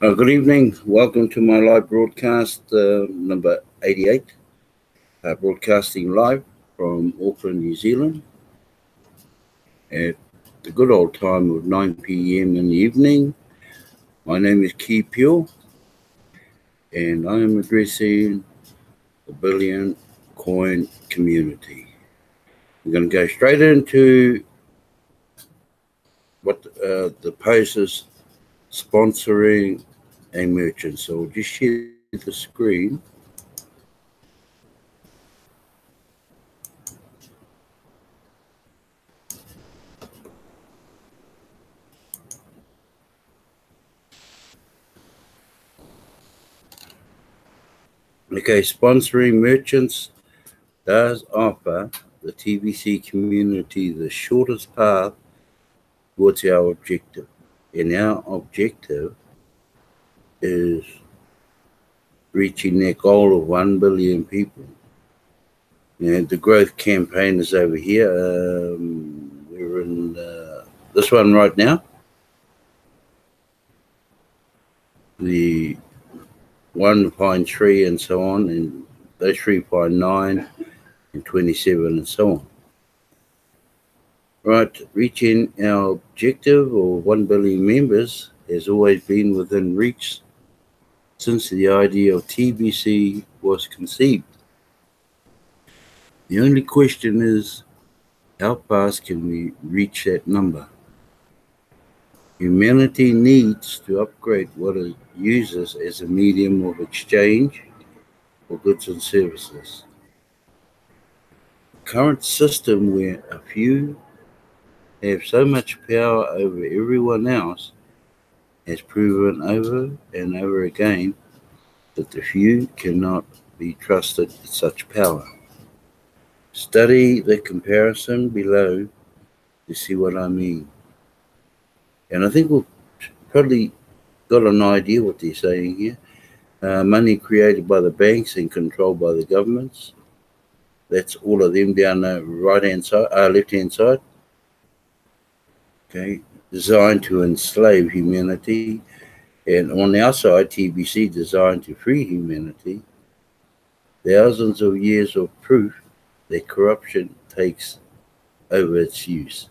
Good evening. Welcome to my live broadcast number 88, broadcasting live from Auckland, New Zealand at the good old time of 9 p.m. in the evening. My name is Key Pure, and I am addressing the Billion Coin community. I'm going to go straight into what the post is sponsoring a merchant. So I'll just share the screen. Okay, sponsoring merchants does offer the TBC community the shortest path towards our objective. And our objective is reaching that goal of 1 billion people. And the growth campaign is over here. We're in this one right now. The 1.3 and so on, and those 3.9 and 27 and so on. Right, reaching our objective of 1 billion members has always been within reach since the idea of TBC was conceived. The only question is, how fast can we reach that number? Humanity needs to upgrade what it uses as a medium of exchange for goods and services. The current system where a few have so much power over everyone else has proven over and over again that the few cannot be trusted with such power. Study the comparison below to see what I mean. And I think we've probably got an idea what they're saying here. Money created by the banks and controlled by the governments. That's all of them down the right-hand side, left-hand side. Okay, designed to enslave humanity. And on our side, TBC designed to free humanity. Thousands of years of proof that corruption takes over its use.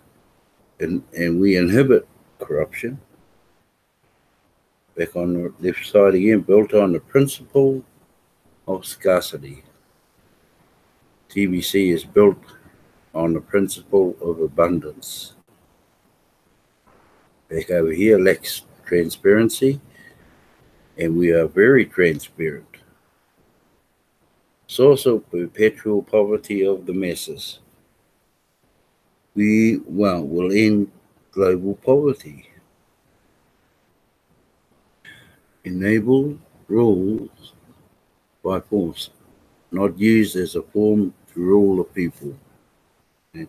And we inhibit corruption. Back on the left side again, built on the principle of scarcity. TBC is built on the principle of abundance. Back over here, lacks transparency, and we are very transparent. Source of perpetual poverty of the masses. We will end global poverty. Enable rules by force, not used as a form to rule the people. Okay.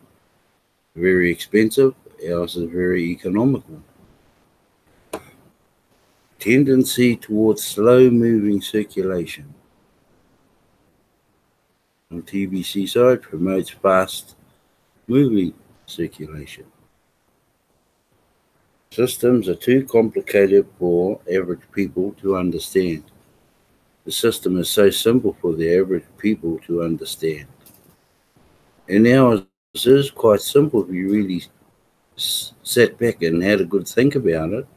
Very expensive, ours is very economical. Tendency towards slow-moving circulation. On TBC side, promotes fast-moving circulation. Systems are too complicated for average people to understand. The system is so simple for the average people to understand. And ours is quite simple if you really sat back and had a good think about it.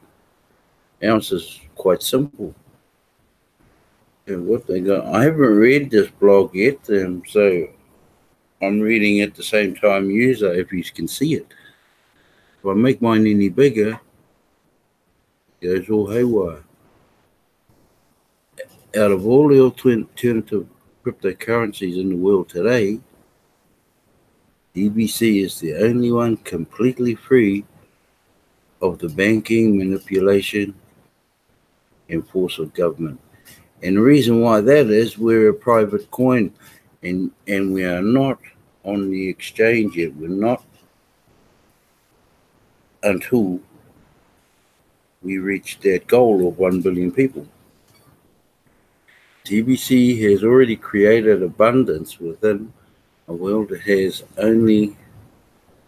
Ours is quite simple. And what they got, I haven't read this blog yet, so I'm reading at the same time user if you can see it. If I make mine any bigger, it goes all haywire. Out of all the alternative cryptocurrencies in the world today, TBC is the only one completely free of the banking, manipulation, and force of government. And the reason why that is, we're a private coin, and we are not on the exchange yet. We're not until we reach that goal of 1 billion people. TBC has already created abundance within a world that has only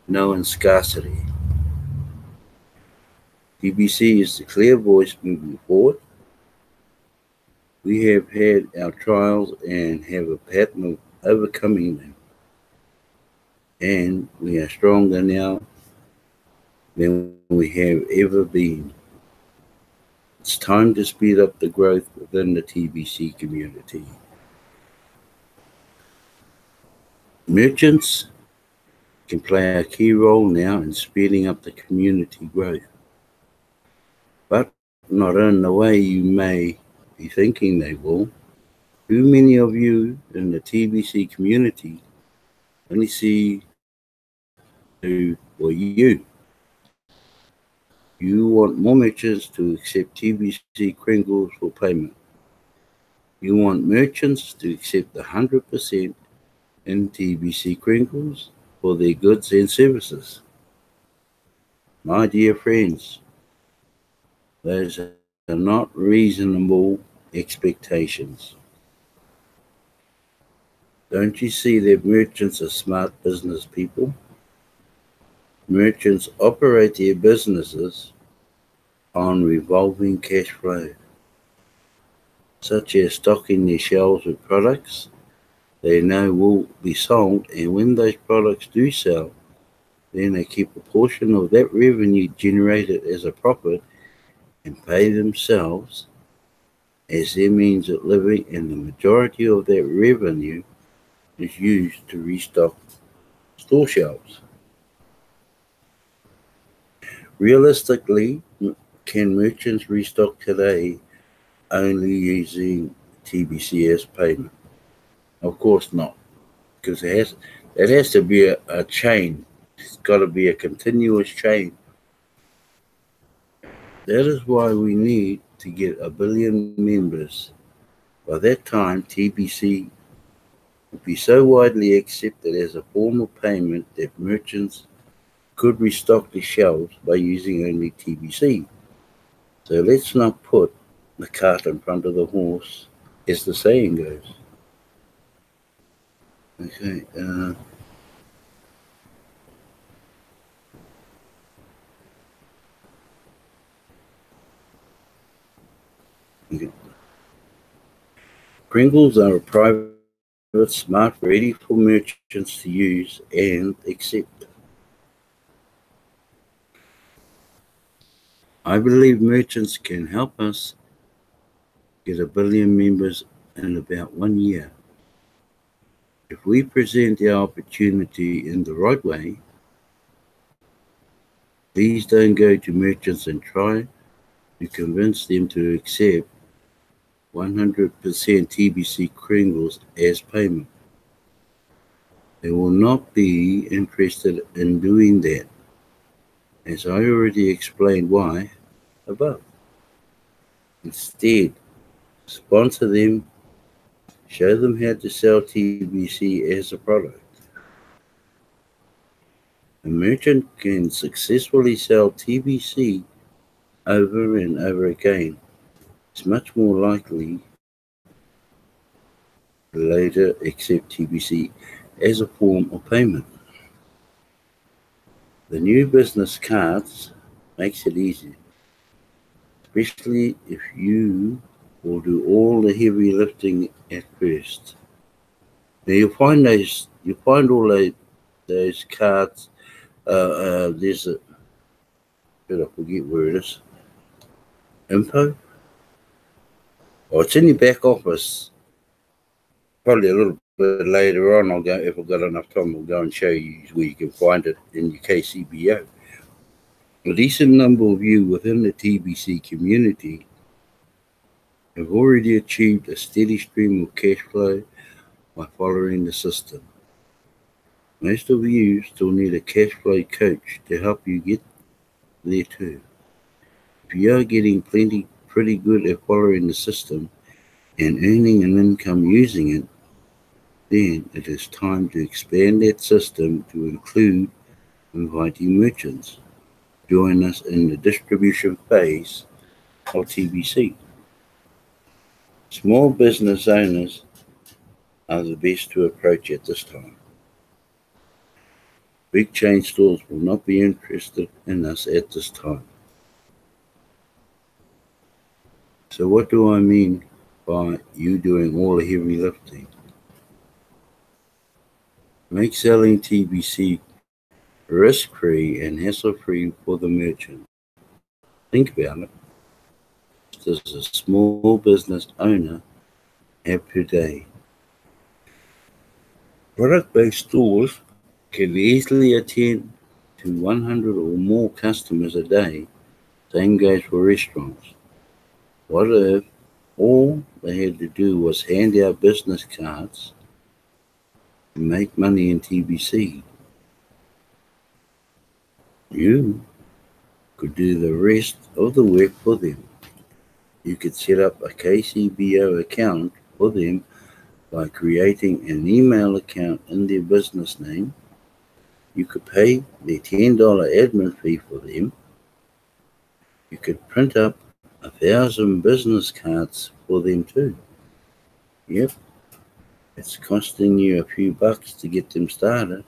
known scarcity. TBC is the clear voice moving forward. We have had our trials and have a pattern of overcoming them, and we are stronger now than we have ever been. It's time to speed up the growth within the TBC community. Merchants can play a key role now in speeding up the community growth, but not in the way you may be thinking they will. Too many of you in the TBC community only see to for you. You want more merchants to accept TBC Kringles for payment. You want merchants to accept 100% in TBC Kringles for their goods and services. My dear friends, those are not reasonable expectations. Don't you see that merchants are smart business people? Merchants operate their businesses on revolving cash flow, such as stocking their shelves with products they know will be sold, and when those products do sell, then they keep a portion of that revenue generated as a profit and pay themselves as their means of living, and the majority of that revenue is used to restock store shelves. Realistically, can merchants restock today only using TBC as payment? Of course not, because it has to be a chain. It's got to be a continuous chain. That is why we need to get 1 billion members. By that time, TBC will be so widely accepted as a form of payment that merchants could restock the shelves by using only TBC. So let's not put the cart in front of the horse, as the saying goes. Okay. Okay. Pringles are a private smart ready for merchants to use and accept. I believe merchants can help us get 1 billion members in about 1 year. If we present the opportunity in the right way, please don't go to merchants and try to convince them to accept 100% TBC Kringles as payment. They will not be interested in doing that, as I already explained why above. Instead, sponsor them, show them how to sell TBC as a product. A merchant can successfully sell TBC over and over again. It's much more likely to later accept TBC as a form of payment. The new business cards makes it easy, especially if you will do all the heavy lifting at first. Now you'll find all those cards. There's a I forget where it is. Info. Oh, it's in your back office. Probably a little bit later on. I'll go if I've got enough time. I'll go and show you where you can find it in your KCBO. A decent number of you within the TBC community have already achieved a steady stream of cash flow by following the system. Most of you still need a cash flow coach to help you get there too. If you are getting pretty good at following the system and earning an income using it, then it is time to expand that system to include inviting merchants. Join us in the distribution phase of TBC. Small business owners are the best to approach at this time. Big chain stores will not be interested in us at this time. So what do I mean by you doing all the heavy lifting. Make selling TBC risk-free and hassle-free for the merchant. Think about it. Does a small business owner have per day? Product-based stores can easily attend to 100 or more customers a day. Same goes for restaurants. What if all they had to do was hand out business cards and make money in TBC? You could do the rest of the work for them. You could set up a KCBO account for them by creating an email account in their business name. You could pay their $10 admin fee for them. You could print up 1,000 business cards for them too. Yep, it's costing you a few bucks to get them started,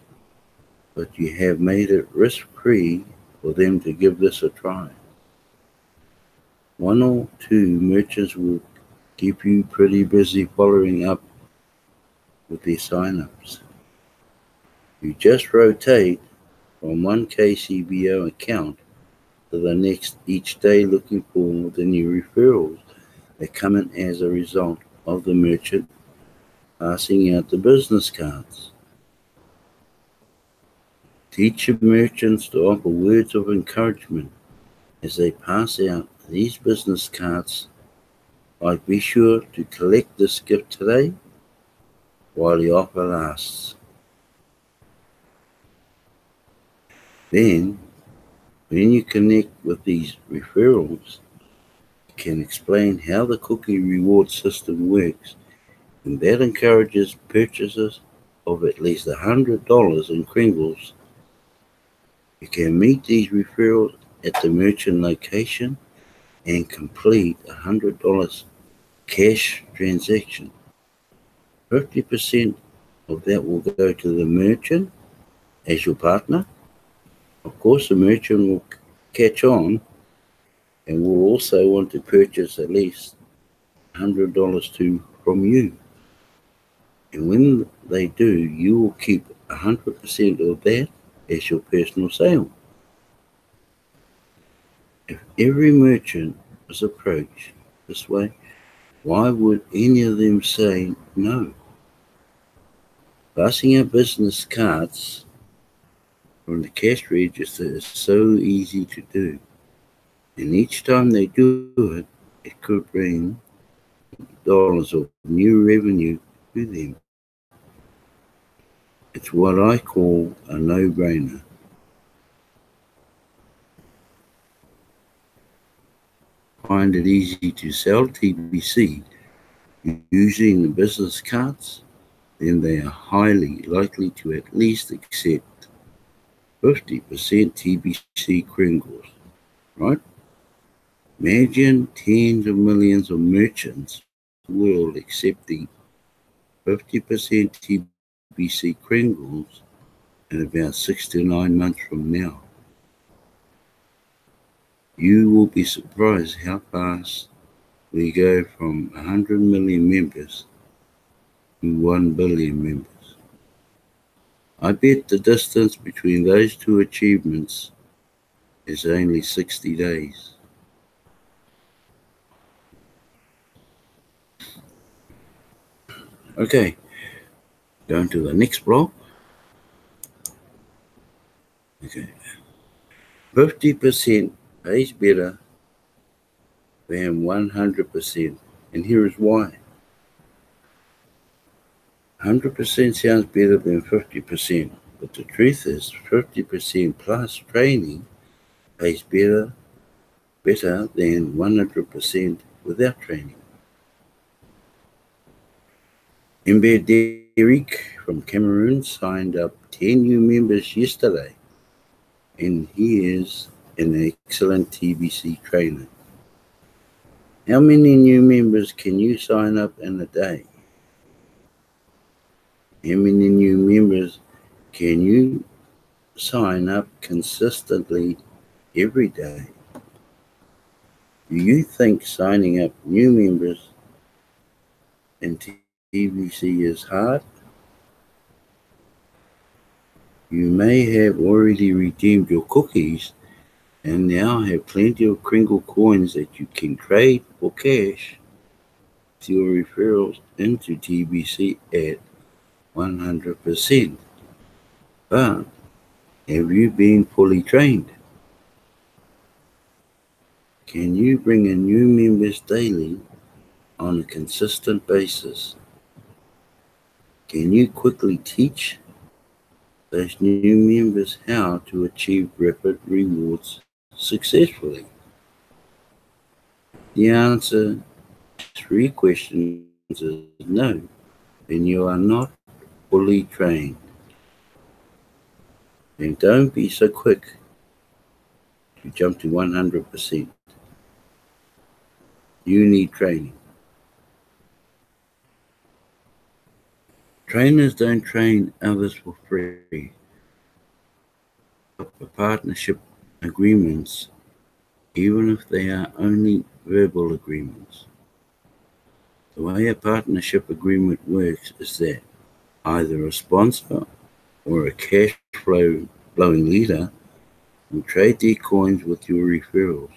but you have made it risk-free for them to give this a try. One or two merchants will keep you pretty busy following up with their sign-ups. You just rotate from one KCBO account to the next each day looking for the new referrals that come in as a result of the merchant passing out the business cards. Teach your merchants to offer words of encouragement as they pass out these business cards, like be sure to collect this gift today while the offer lasts. Then, when you connect with these referrals, you can explain how the cookie reward system works, and that encourages purchases of at least $100 in Kringles. You can meet these referrals at the merchant location and complete a $100 cash transaction. 50% of that will go to the merchant as your partner. Of course, the merchant will catch on and will also want to purchase at least $100 too from you. And when they do, you will keep 100% of that as your personal sale. If every merchant was approached this way, why would any of them say no? Passing out business cards from the cash register is so easy to do. And each time they do it, it could bring dollars of new revenue to them. It's what I call a no-brainer. Find it easy to sell TBC using the business cards, then they are highly likely to at least accept 50% TBC Kringles, right? Imagine tens of millions of merchants will accepting 50% TBC Kringles in about 6 to 9 months from now. You will be surprised how fast we go from 100 million members to 1 billion members. I bet the distance between those two achievements is only 60 days. Okay, going to the next block. Okay, 50% pays better than 100%, and here is why. 100% sounds better than 50%, but the truth is 50% plus training pays better than 100% without training. Ember Derek from Cameroon signed up 10 new members yesterday, and he is an excellent TBC trainer. How many new members can you sign up in a day? How many new members can you sign up consistently every day? Do you think signing up new members and TBC is hard, you may have already redeemed your cookies and now have plenty of Kringle coins that you can trade for cash with your referrals into TBC at 100%. But have you been fully trained? Can you bring in new members daily on a consistent basis? Can you quickly teach those new members how to achieve rapid rewards successfully? The answer to these three questions is no, then you are not fully trained. Then don't be so quick to jump to 100%. You need training. Trainers don't train others for free. Partnership agreements, even if they are only verbal agreements. The way a partnership agreement works is that either a sponsor or a cash flowing leader will trade their coins with your referrals.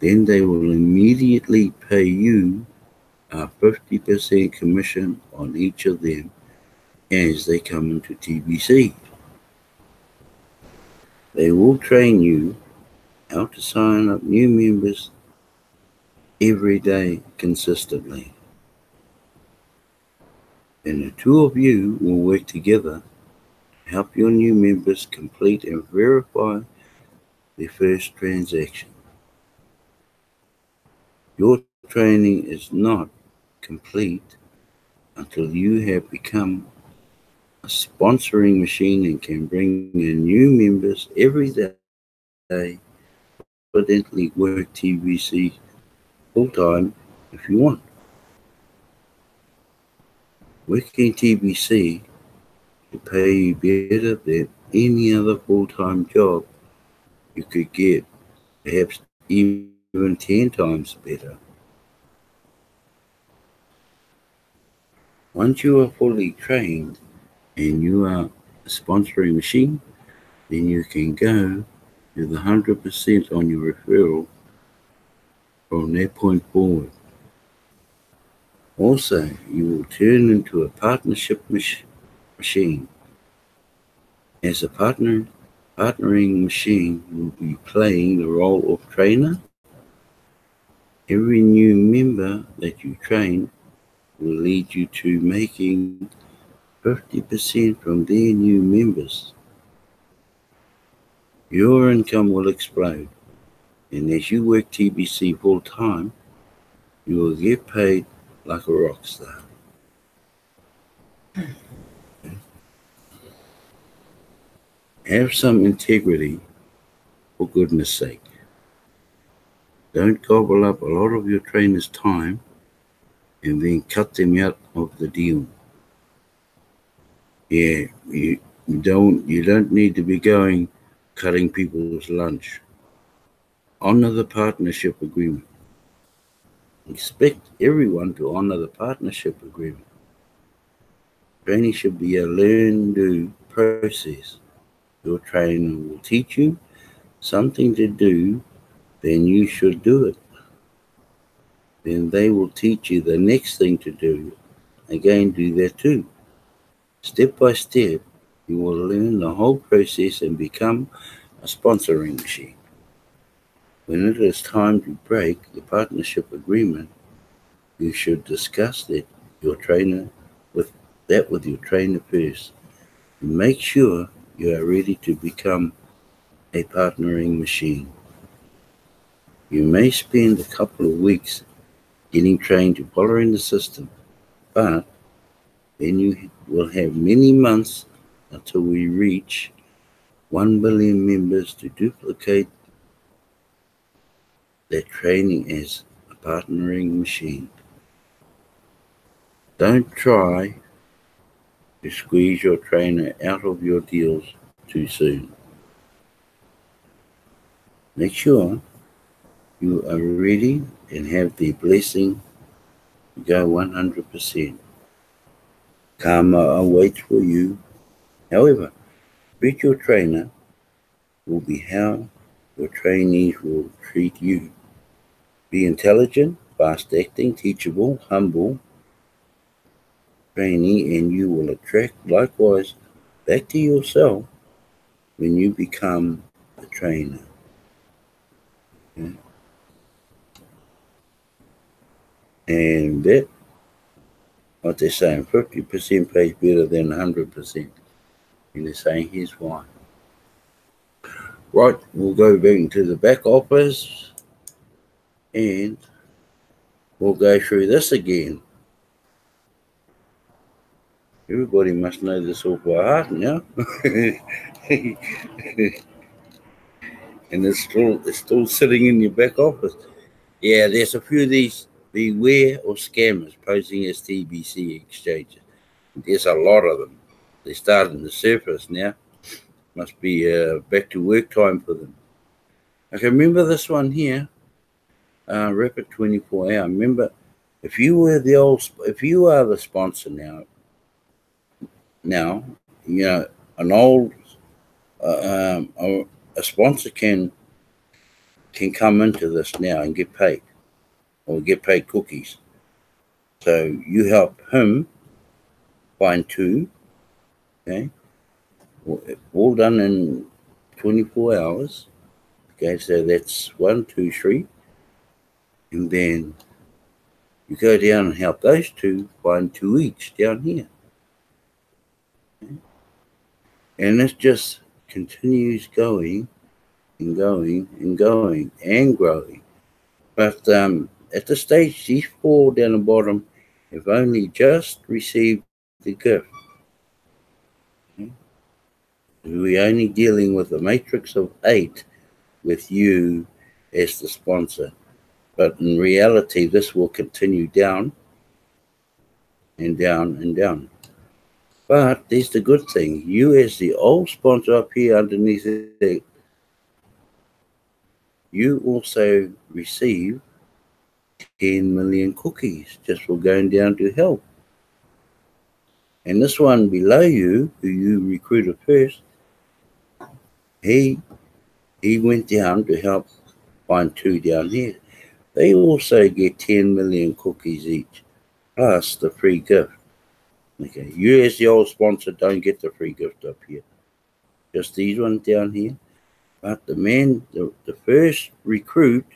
Then they will immediately pay you a 50% commission on each of them as they come into TBC. They will train you how to sign up new members every day consistently. Then the two of you will work together to help your new members complete and verify their first transaction. Your training is not complete until you have become a sponsoring machine and can bring in new members every day, confidently work TBC full time if you want. Working TBC will pay you better than any other full-time job you could get, perhaps even 10 times better. Once you are fully trained and you are a sponsoring machine, then you can go with 100% on your referral from that point forward. Also, you will turn into a partnership machine. As a partnering machine will be playing the role of trainer. Every new member that you train will lead you to making 50% from their new members. Your income will explode, and as you work TBC full time, you will get paid like a rock star. Have some integrity, for goodness sake. Don't gobble up a lot of your trainer's time and then cut them out of the deal. Yeah, you don't need to be going cutting people's lunch. Honor the partnership agreement. Expect everyone to honor the partnership agreement. Training should be a learn-do process. Your trainer will teach you something to do, then you should do it. Then they will teach you the next thing to do. Again, do that too. Step by step, you will learn the whole process and become a sponsoring machine. When it is time to break the partnership agreement, you should discuss with your trainer first. And make sure you are ready to become a partnering machine. You may spend a couple of weeks getting trained to following the system, but then you will have many months until we reach 1 billion members to duplicate that training as a partnering machine. Don't try to squeeze your trainer out of your deals too soon. Make sure you are ready and have the blessing Go 100%. Karma awaits for you. However, treat your trainer will be how your trainees will treat you. Be intelligent, fast acting, teachable, humble trainee, and you will attract likewise back to yourself when you become a trainer. Okay? And that, what they're saying, 50% pays better than 100%. And they're saying, here's why. Right, we'll go back into the back office and we'll go through this again. Everybody must know this all by heart now. And it's still sitting in your back office. Yeah, there's a few of these beware of scammers posing as TBC exchanges. There's a lot of them. They're starting to surface now. Must be back to work time for them. Okay, remember this one here, Rapid 24 hour. Remember, if you are the sponsor now, you know, an old a sponsor can come into this now and get paid or get paid cookies. So you help him find two, okay, all done in 24 hours. Okay, so that's 1, 2, 3, and then you go down and help those two find two each down here. Okay? And this just continues going and going and going and growing. But at this stage, these four down the bottom have only just received the gift. Okay? We're only dealing with a matrix of 8 with you as the sponsor. But in reality, this will continue down and down and down. But there's the good thing. You as the old sponsor up here underneath it, you also receive 10 million cookies just for going down to help. And this one below you, who you recruited first, he went down to help find two down here. They also get 10 million cookies each, plus the free gift. Okay, you as the old sponsor don't get the free gift up here. Just these ones down here. But the man, the first recruit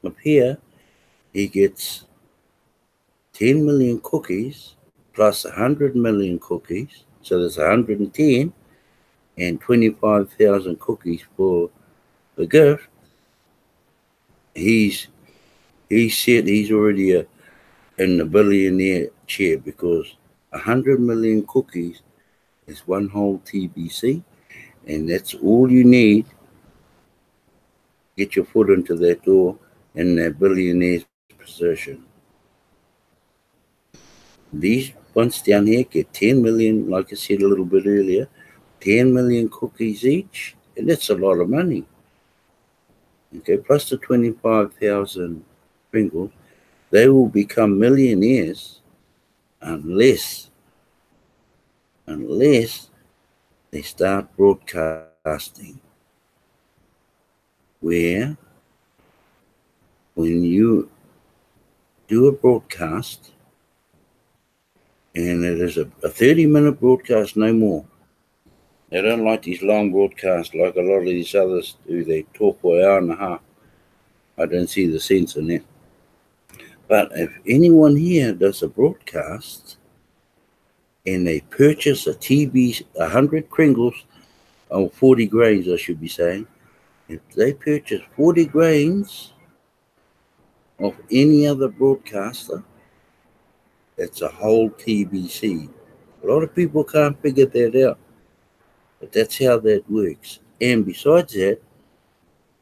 up here, he gets 10 million cookies plus 100 million cookies. So there's 110 and 25,000 cookies for the gift. He said he's already in the billionaire chair because 100 million cookies is one whole TBC, and that's all you need. Get your foot into that door in that billionaire's position. These ones down here get 10 million, like I said a little bit earlier, 10 million cookies each, and that's a lot of money. Okay, plus the 25,000 Pringles, they will become millionaires unless they start broadcasting. Where when you do a broadcast, and it is a 30-minute broadcast, no more. They don't like these long broadcasts like a lot of these others do. They talk for an hour and a half. I don't see the sense in that. But if anyone here does a broadcast and they purchase a TB, 100 Kringles, or 40 grains, I should be saying, if they purchase 40 grains of any other broadcaster, it's a whole TBC. A lot of people can't figure that out, but that's how that works. And besides that,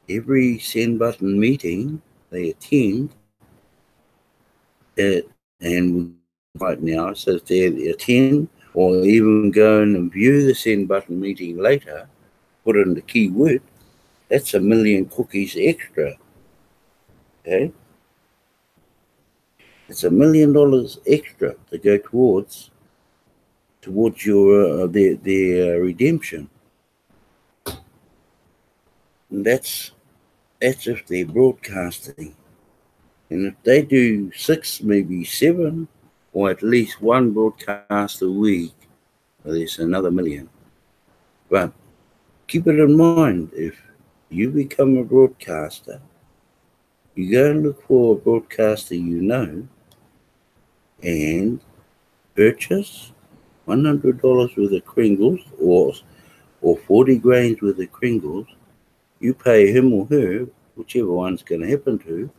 every send button meeting they attend, and right now, so if they attend or even go and view the send button meeting later, put in the keyword, that's 1 million cookies extra. Okay? It's $1 million extra to go towards your their redemption. And that's if they're broadcasting. And if they do 6, maybe 7, or at least 1 broadcast a week, well, there's another $1 million. But keep it in mind, if you become a broadcaster, you go and look for a broadcaster you know and purchase $100 worth of Kringles or 40 grains worth of Kringles. You pay him or her, whichever one's going to happen to,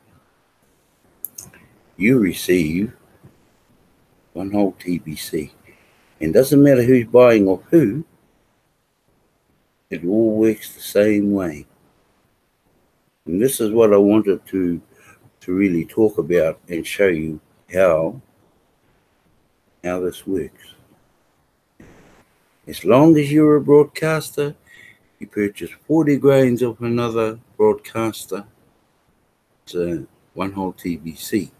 you receive one whole TBC. And doesn't matter who's buying off who, it all works the same way. And this is what I wanted to really talk about and show you how this works. As long as you're a broadcaster, you purchase 40 grains of another broadcaster, it's one whole TBC.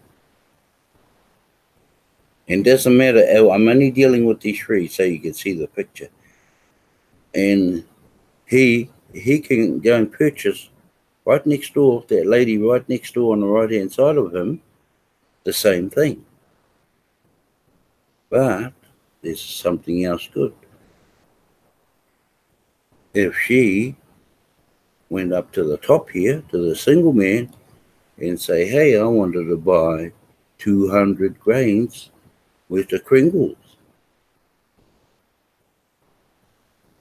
And doesn't matter, I'm only dealing with these 3 so you can see the picture. And he can go and purchase right next door, that lady right next door on the right hand side of him, the same thing. But there's something else good. If she went up to the top here, to the single man, and say, hey, I wanted to buy 200 grains worth of Kringles.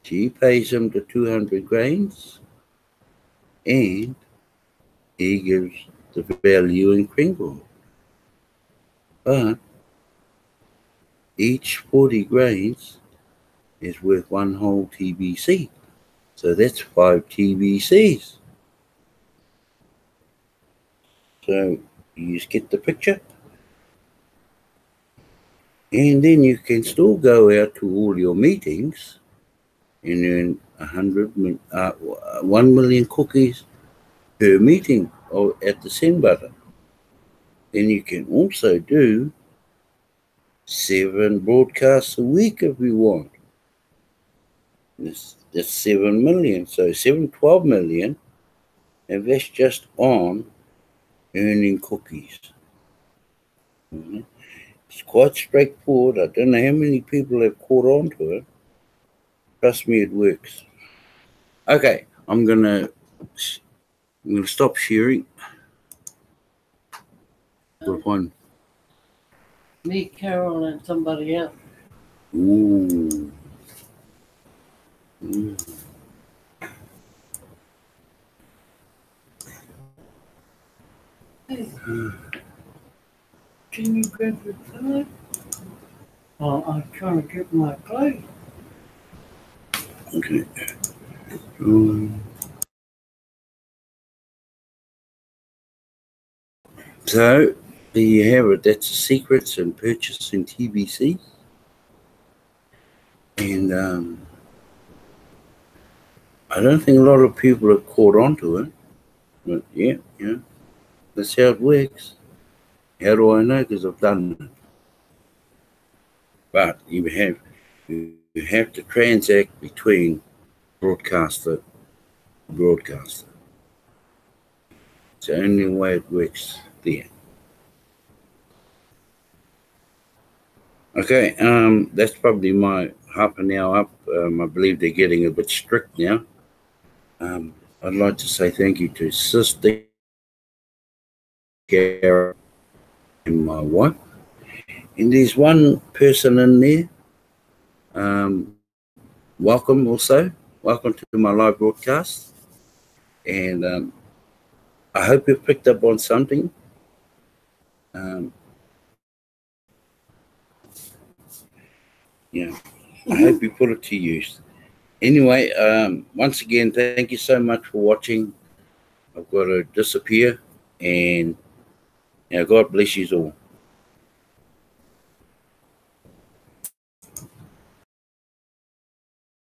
She pays him the 200 grains, and he gives the value in Kringles. But each 40 grains is worth 1 whole TBC. So that's 5 TBCs. So you just get the picture. And then you can still go out to all your meetings and earn 1 million cookies per meeting at the send button. Then you can also do 7 broadcasts a week if you want. That's 7 million. So 12 million. And that's just on earning cookies. It's quite straightforward. I don't know how many people have caught on to it. Trust me, it works. Okay, I'm gonna stop sharing. Good one. Me, Carol, and somebody else. Ooh. Hey, can you grab your phone? I'm trying to get my plate. Okay. So there you have it. That's the secrets in purchasing TBC. And I don't think a lot of people have caught on to it. But yeah, that's how it works. How do I know? Because I've done it. But you have to transact between broadcaster and broadcaster. It's the only way it works there. Okay, that's probably my half an hour up. I believe they're getting a bit strict now. I'd like to say thank you to Sister Kara and my wife. And there's one person in there. Welcome also. Welcome to my live broadcast. And I hope you've picked up on something. I hope you put it to use. Anyway, once again, thank you so much for watching. I've got to disappear, and God bless you all.